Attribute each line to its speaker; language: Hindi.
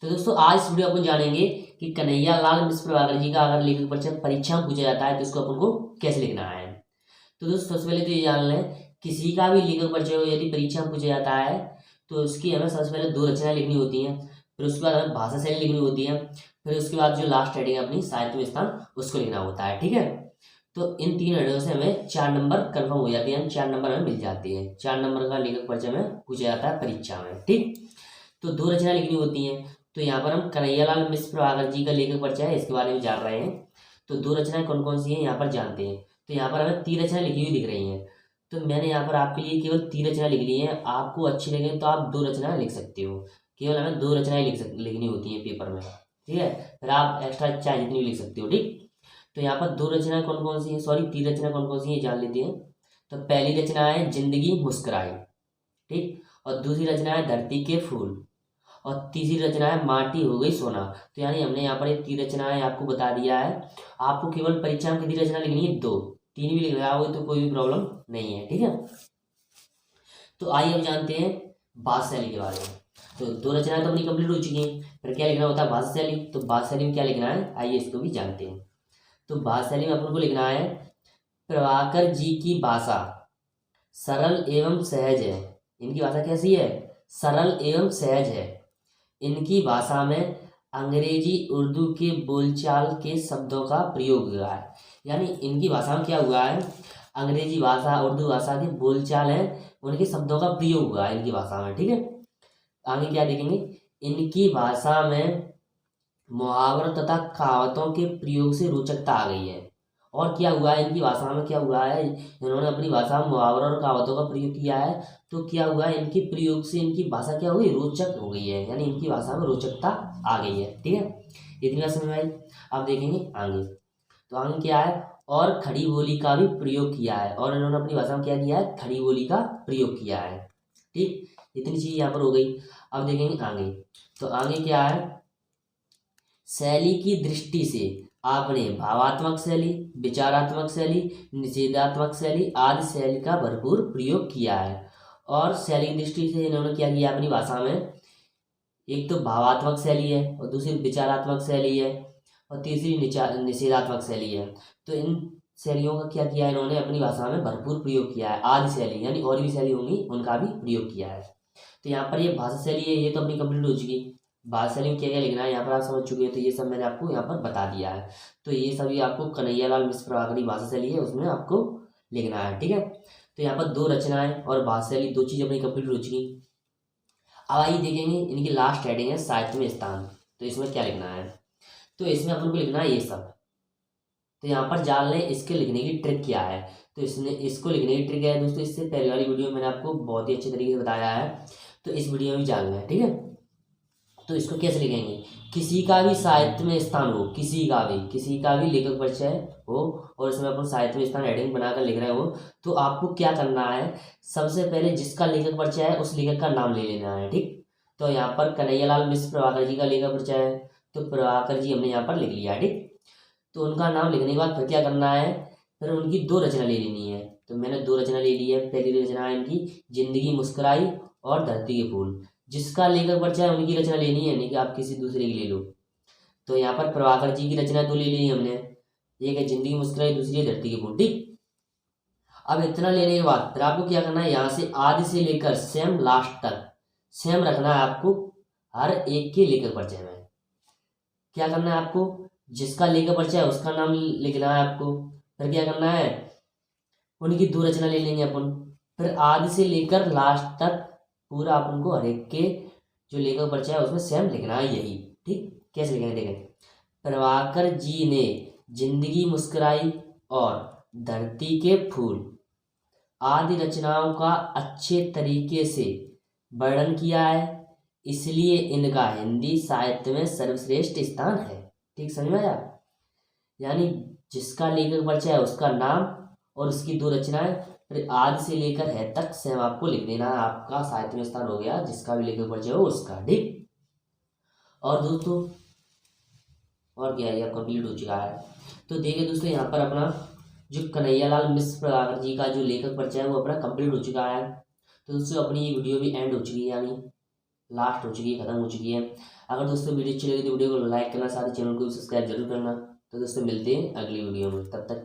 Speaker 1: तो दोस्तों आज इस वीडियो अपन जानेंगे कि कन्हैया लाल मिश्र प्रभाकर जी का अगर लेखक परिचय परीक्षा में पूछा जाता है तो इसको अपन को कैसे लिखना है। तो दोस्तों सबसे पहले तो ये जान लें, किसी का भी लेखक परिचय हो यदि परीक्षा में पूछा जाता है तो उसकी हमें सबसे पहले 2 रचनाएं लिखनी होती हैं, फिर उसके बाद हमें भाषा शैली लिखनी होती है, फिर उसके बाद जो लास्ट हेडिंग है अपनी साहित्य में स्थान उसको लिखना होता है। ठीक है, तो इन 3 हेडिंगों से हमें 4 नंबर कन्फर्म हो जाती है, 4 नंबर हमें मिल जाती है। 4 नंबर का लेखक परिचय में पूछा जाता है परीक्षा में। ठीक, तो 2 रचना लिखनी होती हैं। तो यहाँ पर हम कन्हैयालाल मिश्र प्रभाकर जी का लेखक परिचय है इसके बारे में जान रहे हैं। तो 2 रचनाएं कौन कौन सी हैं यहाँ पर जानते हैं। तो यहाँ पर हमें 3 रचनाएं लिखी हुई दिख रही हैं, तो मैंने यहाँ पर आपके लिए केवल 3 रचना लिख ली है। आपको अच्छी लगे तो आप 2 रचनाएं लिख सकते हो, केवल हमें 2 रचनाएं लिखनी होती हैं पेपर में। ठीक है, फिर आप एक्स्ट्रा चाहे जितनी भी लिख सकते हो। ठीक, तो यहाँ पर 2 रचनाएं कौन कौन सी है, सॉरी 3 रचना कौन कौन सी है जान लेते हैं। तो पहली रचना है जिंदगी मुस्कुराई, ठीक, और दूसरी रचना है धरती के फूल, और तीसरी रचना है माटी हो गई सोना। तो यानी हमने यहाँ पर 3 रचनाएं आपको बता दिया है। आपको केवल परीक्षा में कितनी रचना लिखनी है, 2, 3 भी लिख रहा हो तो कोई भी प्रॉब्लम नहीं है। ठीक है, तो आइए अब जानते हैं भाषा शैली के बारे में। तो 2 रचनाएं तो अपनी कंप्लीट हो चुकी हैं, फिर क्या लिखना होता है भाषा शैली। तो भाषा शैली में क्या लिखना है आइए इसको भी जानते हैं। तो भाषा शैली में अपन को लिखना है प्रभाकर जी की भाषा सरल एवं सहज है। इनकी भाषा कैसी है, सरल एवं सहज है। इनकी भाषा में अंग्रेजी उर्दू के बोलचाल के शब्दों का प्रयोग हुआ है। यानी इनकी भाषा में क्या हुआ है, अंग्रेजी भाषा उर्दू भाषा के बोलचाल है उनके शब्दों का प्रयोग हुआ है इनकी भाषा में। ठीक है, आगे क्या देखेंगे, इनकी भाषा में मुहावरों तथा कहावतों के प्रयोग से रोचकता आ गई है। और क्या हुआ है, इनकी भाषा में क्या हुआ है, इन्होंने अपनी भाषा में मुहावरों और कहावतों का प्रयोग किया है। तो क्या हुआ है, इनके प्रयोग से इनकी भाषा क्या हो गई, रोचक हो गई है, यानी इनकी भाषा में रोचकता आ गई है। ठीक है, इतनी बात समझ में आई। अब देखेंगे आगे, तो आगे क्या है, और खड़ी बोली का भी प्रयोग किया है, और इन्होंने अपनी भाषा में क्या किया है, खड़ी बोली का प्रयोग किया है। ठीक, इतनी चीज यहाँ पर हो गई। अब देखेंगे आगे, तो आगे क्या है, शैली की दृष्टि से आपने भावात्मक शैली, विचारात्मक शैली, निषेधात्मक शैली आदि शैली का भरपूर प्रयोग किया है। और शैली की दृष्टि से इन्होंने क्या किया अपनी भाषा में, एक तो भावात्मक शैली है, और दूसरी विचारात्मक शैली है, और तीसरी निषेधात्मक शैली है। तो इन शैलियों का क्या किया इन्होंने अपनी भाषा में भरपूर प्रयोग किया है। आदि शैली यानी और भी शैली होंगी उनका भी प्रयोग किया है। तो यहाँ पर ये भाषा शैली है, ये तो अपनी कंप्लीट हो चुकी। भाषा शैली में क्या क्या लिखना है यहाँ पर आप समझ चुके हैं, तो ये सब मैंने आपको यहाँ पर बता दिया है। तो ये सभी आपको कन्हैयालाल मिश्र प्रभाकर की भाषा शैली है उसमें आपको लिखना है। ठीक है, तो यहाँ पर 2 रचनाएं और भाषा शैली 2 चीज अपनी कंप्लीट हो चुकी। अब आइए देखेंगे इनकी लास्ट हेडिंग है साहित्य में स्थान। तो इसमें क्या लिखना है, तो इसमें अपन को लिखना है ये सब। तो यहाँ पर जान लें इसके लिखने की ट्रिक क्या है। तो इसको लिखने की ट्रिक है दोस्तों, इससे पहले वाली वीडियो में मैंने आपको बहुत ही अच्छे तरीके से बताया है, तो इस वीडियो में भी जान लें। ठीक है, तो इसको कैसे लिखेंगे, किसी का भी साहित्य में स्थान हो, किसी का भी लेखक परिचय हो और इसमें अपन साहित्य में स्थान हेडिंग बनाकर लिख रहे हो, तो आपको क्या करना है, सबसे पहले जिसका लेखक परिचय है उस लेखक का नाम ले लेना है। ठीक, तो यहाँ पर कन्हैयालाल मिश्र प्रभाकर जी का लेखक परिचय है, तो प्रभाकर जी हमने यहाँ पर लिख लिया है। ठीक, तो उनका नाम लिखने के बाद फिर क्या करना है, फिर उनकी 2 रचना ले लेनी है। तो मैंने 2 रचना ले ली है। पहली रचना है इनकी जिंदगी मुस्कुराई और धरती के फूल। जिसका लेखक परिचय है उनकी रचना लेनी है, नहीं कि आप किसी दूसरे की ले लो। तो यहाँ पर प्रभाकर जी की रचना 2 ले ली हमने, एक है जिंदगी मुस्कुराई, दूसरी है धरती के फूल। ठीक, अब इतना लेने के बाद फिर आपको क्या करना है, यहाँ से आदि से लेकर सेम लास्ट तक सेम रखना है आपको हर एक के लेखक परिचय में। क्या करना है आपको, जिसका लेखक परिचय है उसका नाम लिखना है आपको, फिर क्या करना है, उनकी 2 रचना ले लेंगे अपन, फिर आदि से लेकर लास्ट तक पूरा अपन को हर एक के जो लेखक परिचय है उसमें सेम लिखना है यही। ठीक, कैसे लिखेंगे देखें, प्रभाकर जी ने जिंदगी मुस्कुराई और धरती के फूल आदि रचनाओं का अच्छे तरीके से वर्णन किया है, इसलिए इनका हिंदी साहित्य में सर्वश्रेष्ठ स्थान है। ठीक, समझ में आया, यानी जिसका लेखक परिचय है उसका नाम और उसकी 2 रचनाएं, फिर आदि से लेकर है तक सेम आपको लिख देना है, आपका साहित्य में स्थान हो गया जिसका भी लेखक परिचय हो उसका। ठीक, और दोस्तों और क्या है, कंप्लीट हो चुका है। तो देखिए दोस्तों यहाँ पर अपना जो कन्हैयालाल मिश्र प्रभाकर जी का जो लेखक परिचय है वो अपना कंप्लीट हो चुका है। तो दोस्तों अपनी ये वीडियो भी एंड हो चुकी है, यानी लास्ट हो चुकी है, खत्म हो चुकी है। अगर दोस्तों वीडियो अच्छी लगी तो वीडियो को लाइक करना, साथ ही चैनल को सब्सक्राइब जरूर करना। तो दोस्तों मिलते हैं अगली वीडियो में, तब तक